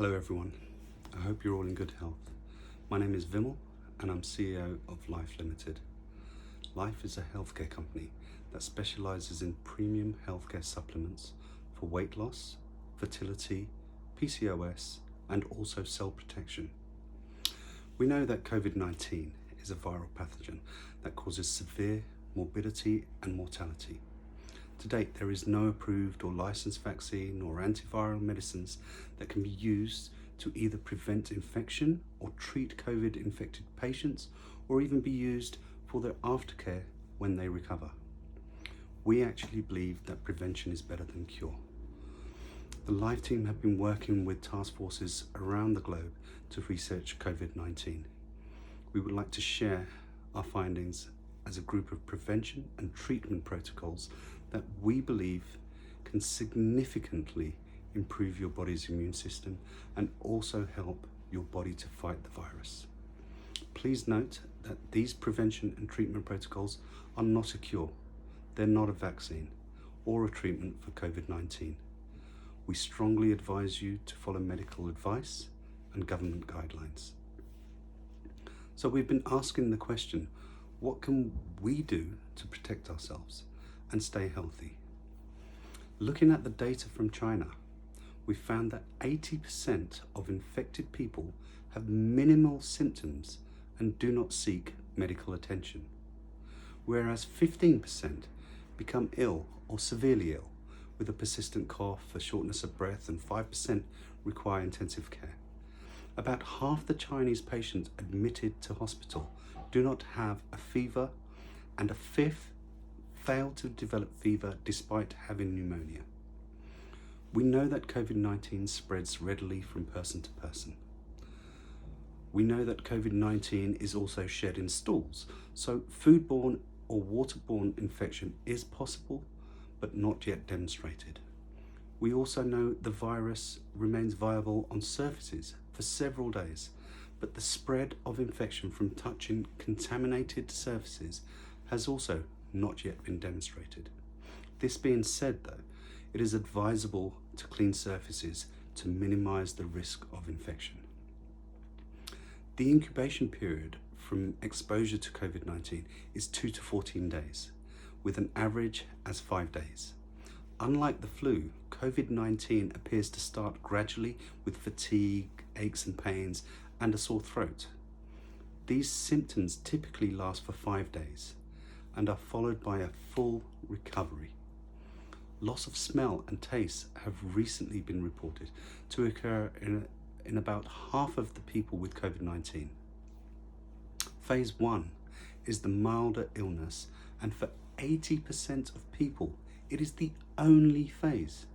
Hello everyone, I hope you're all in good health. My name is Vim Hof and I'm CEO of LiYF Limited. LiYF is a healthcare company that specialises in premium healthcare supplements for weight loss, fertility, PCOS and also cell protection. We know that COVID-19 is a viral pathogen that causes severe morbidity and mortality. To date, there is no approved or licensed vaccine or antiviral medicines that can be used to either prevent infection or treat COVID-infected patients, or even be used for their aftercare when they recover. We actually believe that prevention is better than cure. The LiYF team have been working with task forces around the globe to research COVID-19. We would like to share our findings as a group of prevention and treatment protocols that we believe can significantly improve your body's immune system and also help your body to fight the virus. Please note that these prevention and treatment protocols are not a cure. They're not a vaccine or a treatment for COVID-19. We strongly advise you to follow medical advice and government guidelines. So we've been asking the question, what can we do to protect ourselves and stay healthy? Looking at the data from China, we found that 80% of infected people have minimal symptoms and do not seek medical attention, whereas 15% become ill or severely ill with a persistent cough, a shortness of breath, and 5% require intensive care. About half the Chinese patients admitted to hospital do not have a fever, and a fifth fail to develop fever despite having pneumonia. We know that COVID-19 spreads readily from person to person. We know that COVID-19 is also shed in stools, so foodborne or waterborne infection is possible, but not yet demonstrated. We also know the virus remains viable on surfaces for several days, but the spread of infection from touching contaminated surfaces has also not yet been demonstrated. This being said though, it is advisable to clean surfaces to minimize the risk of infection. The incubation period from exposure to COVID-19 is 2 to 14 days, with an average as 5 days. Unlike the flu, COVID-19 appears to start gradually with fatigue, aches and pains, and a sore throat. These symptoms typically last for 5 days and are followed by a full recovery. Loss of smell and taste have recently been reported to occur in about half of the people with COVID-19. Phase 1 is the milder illness, and for 80% of people, it is the only phase.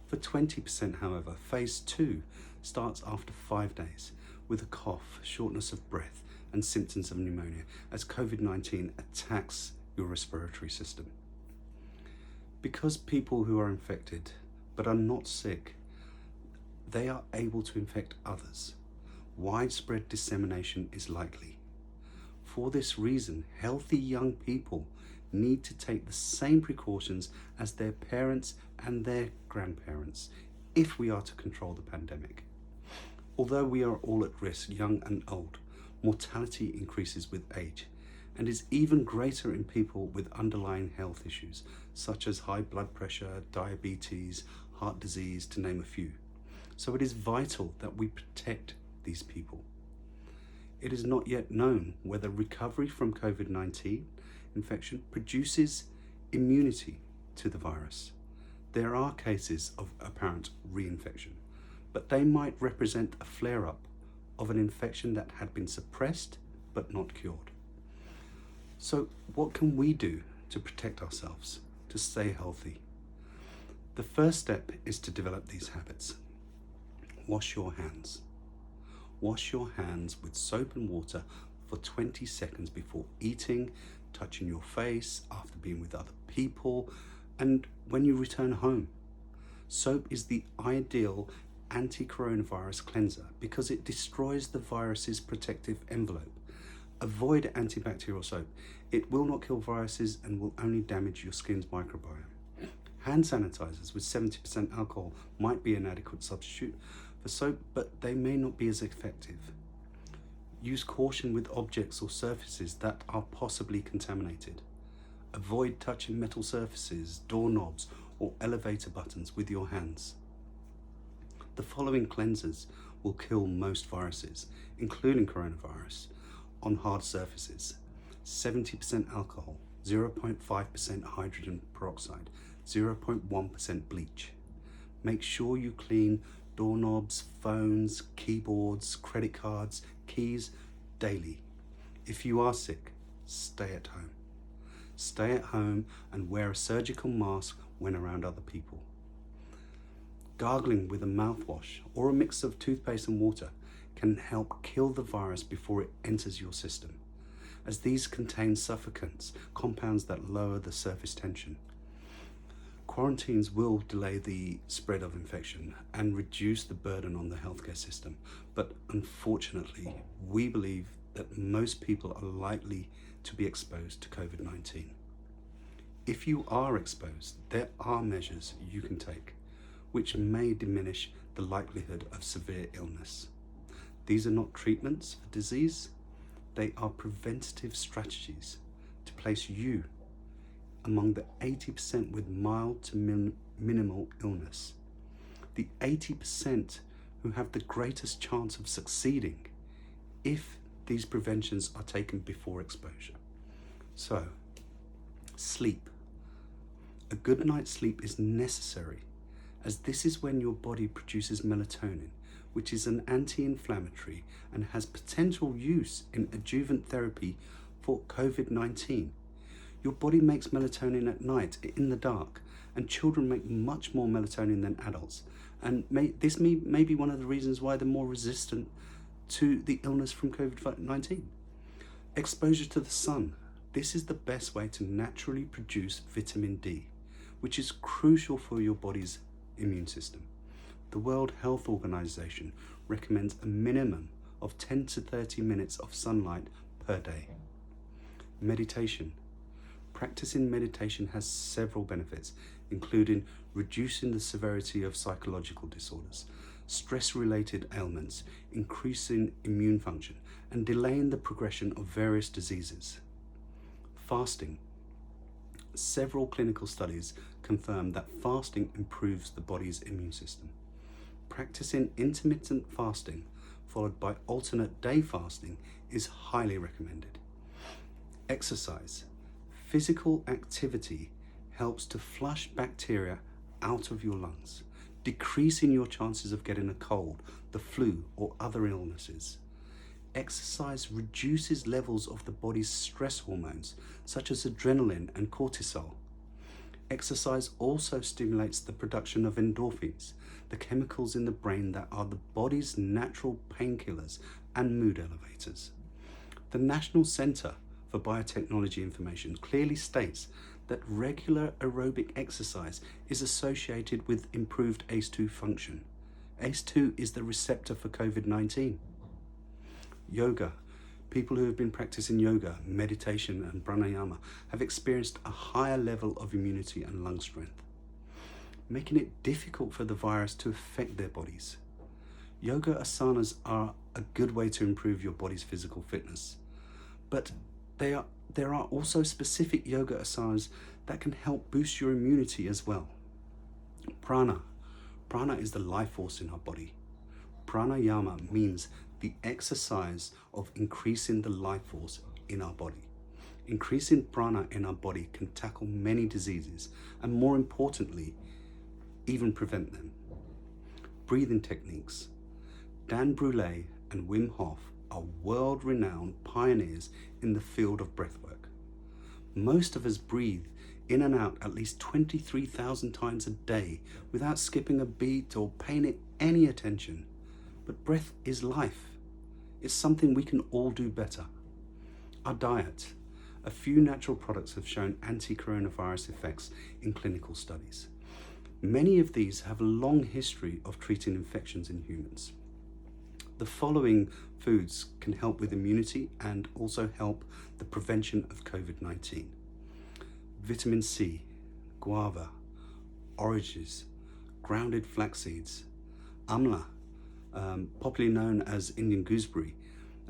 For 20%, however, phase 2 starts after 5 days with a cough, shortness of breath, and symptoms of pneumonia as COVID-19 attacks your respiratory system. Because people who are infected but are not sick, they are able to infect others. Widespread dissemination is likely. For this reason, healthy young people need to take the same precautions as their parents and their grandparents if we are to control the pandemic. Although we are all at risk, young and old, mortality increases with age and is even greater in people with underlying health issues such as high blood pressure, diabetes, heart disease, to name a few. So it is vital that we protect these people. It is not yet known whether recovery from COVID-19 infection produces immunity to the virus. There are cases of apparent reinfection, but they might represent a flare-up of an infection that had been suppressed but not cured. So what can we do to protect ourselves, to stay healthy? The first step is to develop these habits. Wash your hands. Wash your hands with soap and water for 20 seconds before eating, touching your face, after being with other people, and when you return home. Soap is the ideal anti-coronavirus cleanser because it destroys the virus's protective envelope. Avoid antibacterial soap. It will not kill viruses and will only damage your skin's microbiome. Hand sanitizers with 70% alcohol might be an adequate substitute, but they may not be as effective. Use caution with objects or surfaces that are possibly contaminated. Avoid touching metal surfaces, doorknobs, or elevator buttons with your hands. The following cleansers will kill most viruses, including coronavirus, on hard surfaces. 70% alcohol, 0.5% hydrogen peroxide, 0.1% bleach. Make sure you clean doorknobs, phones, keyboards, credit cards, keys daily. If you are sick, stay at home. Stay at home and wear a surgical mask when around other people. Gargling with a mouthwash or a mix of toothpaste and water can help kill the virus before it enters your system, as these contain suffocants, compounds that lower the surface tension. Quarantines will delay the spread of infection and reduce the burden on the healthcare system, but unfortunately, we believe that most people are likely to be exposed to COVID-19. If you are exposed, there are measures you can take, which may diminish the likelihood of severe illness. These are not treatments for disease, they are preventative strategies to place you among the 80% with mild to minimal illness. The 80% who have the greatest chance of succeeding if these preventions are taken before exposure. So, sleep. A good night's sleep is necessary, as this is when your body produces melatonin, which is an anti-inflammatory and has potential use in adjuvant therapy for COVID-19. Your body makes melatonin at night in the dark, and children make much more melatonin than adults. And this may be one of the reasons why they're more resistant to the illness from COVID-19. Exposure to the sun. This is the best way to naturally produce vitamin D, which is crucial for your body's immune system. The World Health Organization recommends a minimum of 10 to 30 minutes of sunlight per day. Meditation. Practicing meditation has several benefits, including reducing the severity of psychological disorders, stress-related ailments, increasing immune function, and delaying the progression of various diseases. Fasting. Several clinical studies confirm that fasting improves the body's immune system. Practicing intermittent fasting, followed by alternate day fasting, is highly recommended. Exercise. Physical activity helps to flush bacteria out of your lungs, decreasing your chances of getting a cold, the flu, or other illnesses. Exercise reduces levels of the body's stress hormones, such as adrenaline and cortisol. Exercise also stimulates the production of endorphins, the chemicals in the brain that are the body's natural painkillers and mood elevators. The National Center for Biotechnology Information clearly states that regular aerobic exercise is associated with improved ACE2 function. ACE2 is the receptor for COVID-19. Yoga. People who have been practicing yoga, meditation, and pranayama have experienced a higher level of immunity and lung strength, making it difficult for the virus to affect their bodies. Yoga asanas are a good way to improve your body's physical fitness, but there are also specific yoga asanas that can help boost your immunity as well. Prana. Prana is the life force in our body. Pranayama means the exercise of increasing the life force in our body. Increasing prana in our body can tackle many diseases and, more importantly, even prevent them. Breathing techniques. Dan Brule and Wim Hof are world-renowned pioneers in the field of breathwork. Most of us breathe in and out at least 23,000 times a day without skipping a beat or paying it any attention. But breath is life. It's something we can all do better. Our diet. A few natural products have shown anti-coronavirus effects in clinical studies. Many of these have a long history of treating infections in humans. The following foods can help with immunity and also help the prevention of COVID-19. Vitamin C, guava, oranges, grounded flax seeds, amla, popularly known as Indian gooseberry.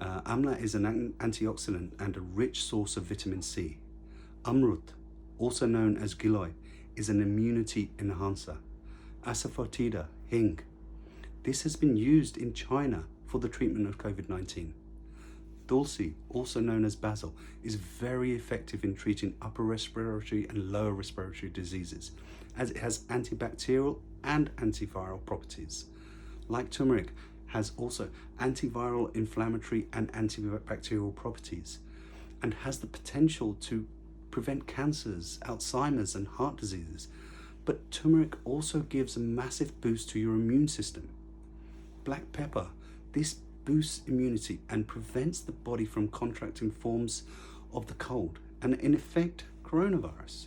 Amla is an antioxidant and a rich source of vitamin C. Amrut, also known as giloy, is an immunity enhancer. Asafoetida, hing. This has been used in China for the treatment of COVID-19. Tulsi, also known as basil, is very effective in treating upper respiratory and lower respiratory diseases, as it has antibacterial and antiviral properties. Like turmeric, has also antiviral, inflammatory and antibacterial properties, and has the potential to prevent cancers, Alzheimer's and heart diseases. But turmeric also gives a massive boost to your immune system. Black pepper, this boosts immunity and prevents the body from contracting forms of the cold and in effect coronavirus.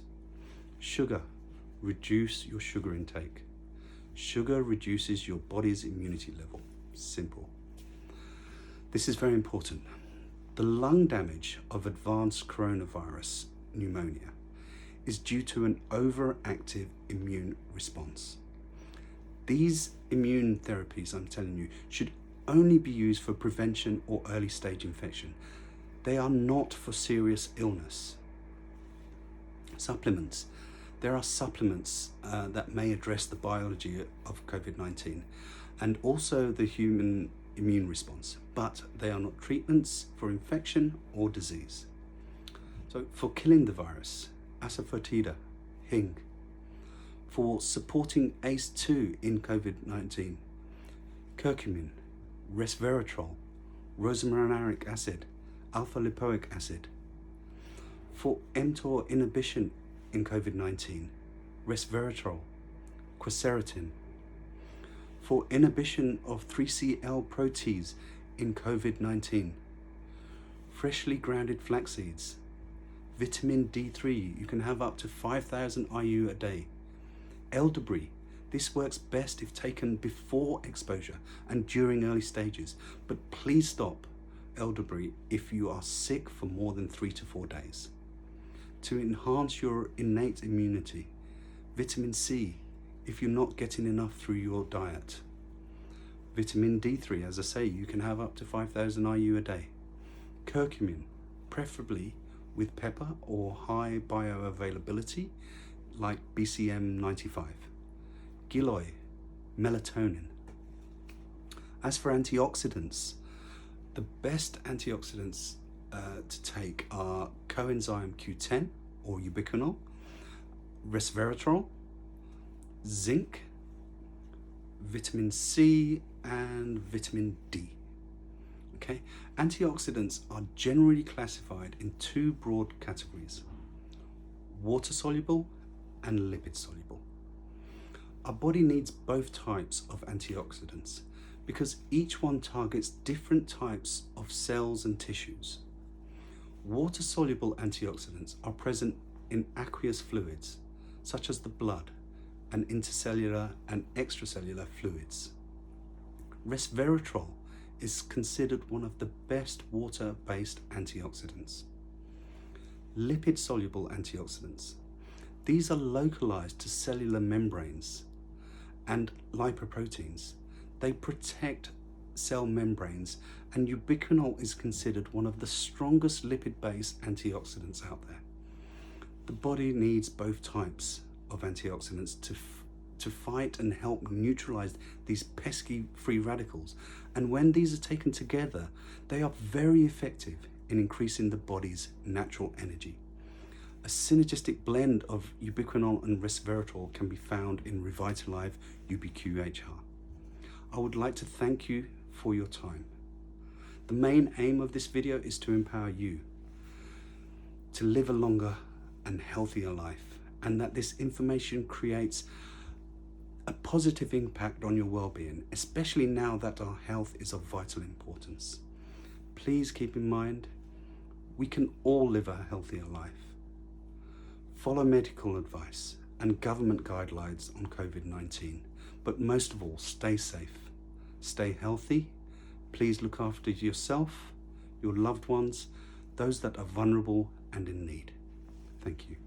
Sugar, reduce your sugar intake. Sugar reduces your body's immunity level. Simple. This is very important. The lung damage of advanced coronavirus pneumonia is due to an overactive immune response. These immune therapies, I'm telling you, should only be used for prevention or early stage infection. They are not for serious illness. Supplements. There are supplements that may address the biology of COVID-19 and also the human immune response, but they are not treatments for infection or disease. So for killing the virus, asafoetida, hing. For supporting ACE2 in COVID-19, curcumin, resveratrol, rosmarinic acid, alpha-lipoic acid. For mTOR inhibition in COVID-19, resveratrol, quercetin. For inhibition of 3CL protease in COVID-19, freshly grounded flax seeds. Vitamin D3, you can have up to 5,000 IU a day. Elderberry, this works best if taken before exposure and during early stages, but please stop elderberry if you are sick for more than 3 to 4 days. To enhance your innate immunity, vitamin C, if you're not getting enough through your diet. Vitamin D3, as I say, you can have up to 5,000 IU a day. Curcumin, preferably with pepper or high bioavailability, like BCM 95. Giloy, melatonin. As for antioxidants, the best antioxidants to take are coenzyme Q10 or ubiquinol, resveratrol, zinc, vitamin C and vitamin D. Okay, antioxidants are generally classified in 2 broad categories: water soluble and lipid soluble. Our body needs both types of antioxidants because each one targets different types of cells and tissues. Water soluble antioxidants are present in aqueous fluids such as the blood and intercellular and extracellular fluids. Resveratrol is considered one of the best water-based antioxidants. Lipid-soluble antioxidants. These are localized to cellular membranes and lipoproteins. They protect cell membranes, and ubiquinol is considered one of the strongest lipid-based antioxidants out there. The body needs both types of antioxidants to fight and help neutralize these pesky free radicals, and when these are taken together, they are very effective in increasing the body's natural energy. A synergistic blend of ubiquinol and resveratrol can be found in RevitaLiYF UBQh-R. I would like to thank you for your time. The main aim of this video is to empower you to live a longer and healthier life, and that this information creates a positive impact on your well-being, especially now that our health is of vital importance. Please keep in mind, we can all live a healthier life. Follow medical advice and government guidelines on COVID-19, but most of all, stay safe, stay healthy. Please look after yourself, your loved ones, those that are vulnerable and in need. Thank you.